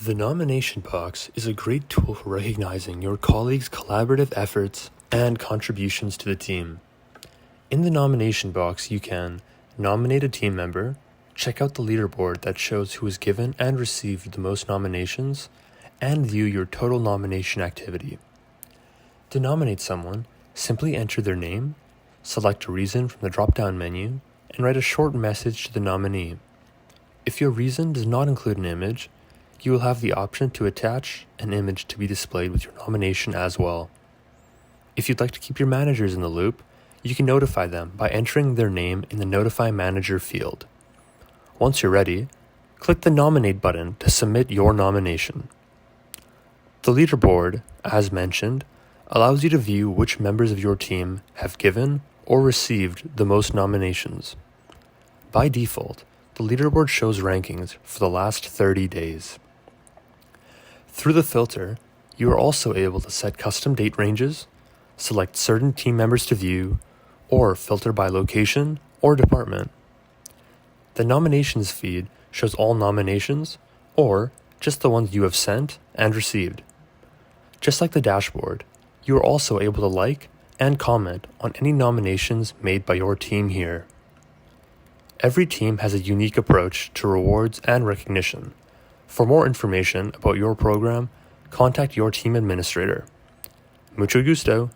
The nomination box is a great tool for recognizing your colleagues' collaborative efforts and contributions to the team. In the nomination box, you can nominate a team member, check out the leaderboard that shows who has given and received the most nominations, and view your total nomination activity. To nominate someone, simply enter their name, select a reason from the drop-down menu, and write a short message to the nominee. If your reason does not include an image, you will have the option to attach an image to be displayed with your nomination as well. If you'd like to keep your managers in the loop, you can notify them by entering their name in the Notify Manager field. Once you're ready, click the Nominate button to submit your nomination. The leaderboard, as mentioned, allows you to view which members of your team have given or received the most nominations. By default, the leaderboard shows rankings for the last 30 days. Through the filter, you are also able to set custom date ranges, select certain team members to view, or filter by location or department. The nominations feed shows all nominations, or just the ones you have sent and received. Just like the dashboard, you are also able to like and comment on any nominations made by your team here. Every team has a unique approach to rewards and recognition. For more information about your program, contact your team administrator. Mucho gusto!